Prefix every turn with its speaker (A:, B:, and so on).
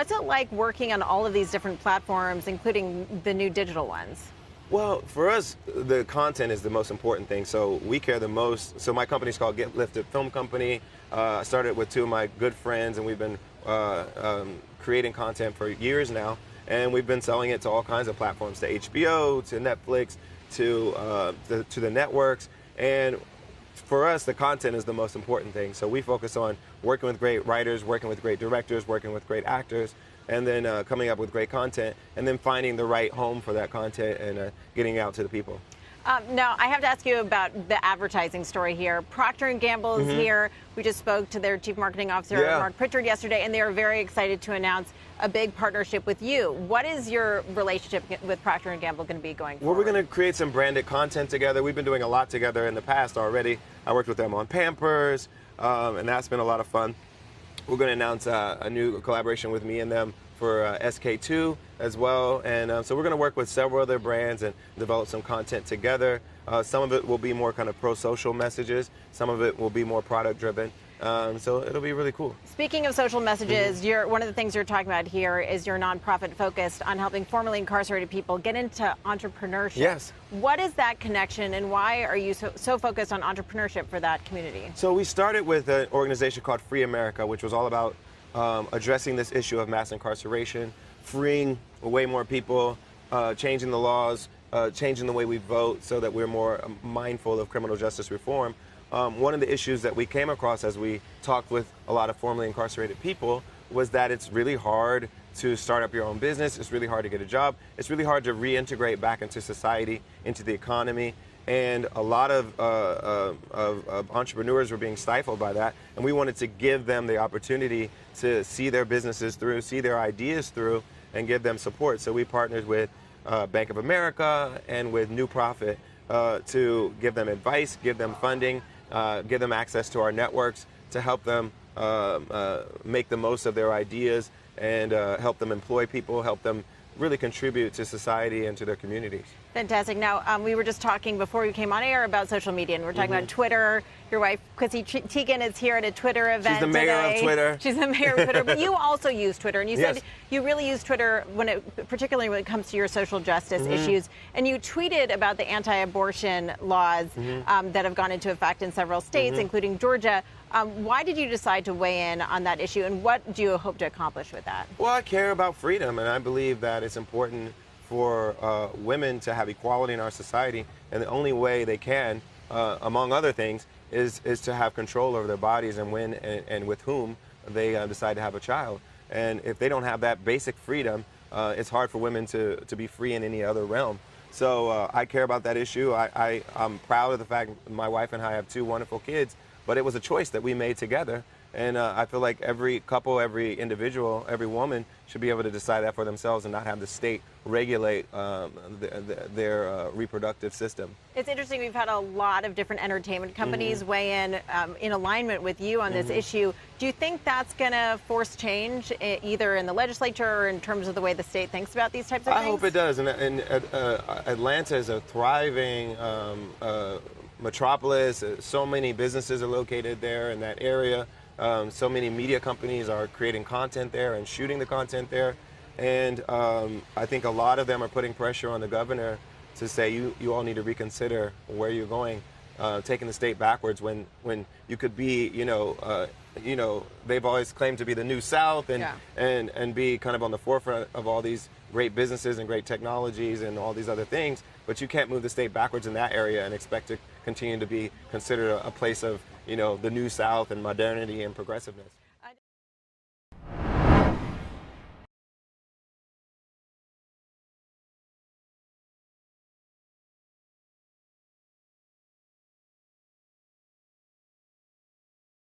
A: What's it like working on all of these different platforms, including the new digital ones?
B: Well, for us, the content is the most important thing. So we care the most. So my company's called Get Lifted Film Company. I started with two of my good friends, and we've been creating content for years now. And we've been selling it to all kinds of platforms, to HBO, to Netflix, to the networks. And for us, the content is the most important thing. So we focus on working with great writers, working with great directors, working with great actors, and then coming up with great content, and then finding the right home for that content and getting it out to the people.
A: Now, I have to ask you about the advertising story here. Procter and Gamble is here. We just spoke to their chief marketing officer, Mark Pritchard, yesterday, and they are very excited to announce a big partnership with you. What is your relationship with Procter and Gamble going to be going forward?
B: Well, we're going to create some branded content together. We've been doing a lot together in the past already. I worked with them on Pampers, and that's been a lot of fun. We're going to announce a new collaboration with me and them for SK2 as well, and so we're going to work with several other brands and develop some content together. Some of it will be more kind of pro-social messages, some of it will be more product driven, so it'll be really cool.
A: Speaking of social messages, one of the things you're talking about here is your nonprofit focused on helping formerly incarcerated people get into entrepreneurship.
B: Yes.
A: What is that connection, and why are you so focused on entrepreneurship for that community?
B: So we started with an organization called Free America, which was all about addressing this issue of mass incarceration, freeing way more people, changing the laws, changing the way we vote so that we're more mindful of criminal justice reform. One of the issues that we came across as we talked with a lot of formerly incarcerated people was that it's really hard to start up your own business. It's really hard to get a job. It's really hard to reintegrate back into society, into the economy. And a lot of entrepreneurs were being stifled by that. And we wanted to give them the opportunity to see their businesses through, see their ideas through, and give them support. So we partnered with Bank of America and with New Profit to give them advice, give them funding, give them access to our networks to help them make the most of their ideas and help them employ people, help them really contribute to society and to their communities.
A: Fantastic. Now, we were just talking before we came on air about social media, and we're talking about Twitter. Your wife, Chrissy Teigen, is here at a Twitter event.
B: She's the mayor
A: today.
B: of Twitter.
A: She's the mayor of Twitter. But you also use Twitter, and you said you really use Twitter particularly when it comes to your social justice issues. And you tweeted about the anti-abortion laws that have gone into effect in several states, including Georgia. Why did you decide to weigh in on that issue, and what do you hope to accomplish with that?
B: Well, I care about freedom, and I believe that it's important for women to have equality in our society, and the only way they can, among other things, is to have control over their bodies and when and with whom they decide to have a child. And if they don't have that basic freedom, it's hard for women to be free in any other realm. So I care about that issue. I'm proud of the fact my wife and I have two wonderful kids, but it was a choice that we made together. And I feel like every couple, every individual, every woman should be able to decide that for themselves and not have the state regulate their reproductive system.
A: It's interesting. We've had a lot of different entertainment companies weigh in alignment with you on this issue. Do you think that's going to force change either in the legislature or in terms of the way the state thinks about these types of things?
B: I hope it does. And Atlanta is a thriving metropolis. So many businesses are located there in that area. So many media companies are creating content there and shooting the content there. And I think a lot of them are putting pressure on the governor to say you all need to reconsider where you're going, taking the state backwards when you could be, they've always claimed to be the new South and be kind of on the forefront of all these great businesses and great technologies and all these other things. But you can't move the state backwards in that area and expect to continue to be considered a place of, the new South and modernity and progressiveness.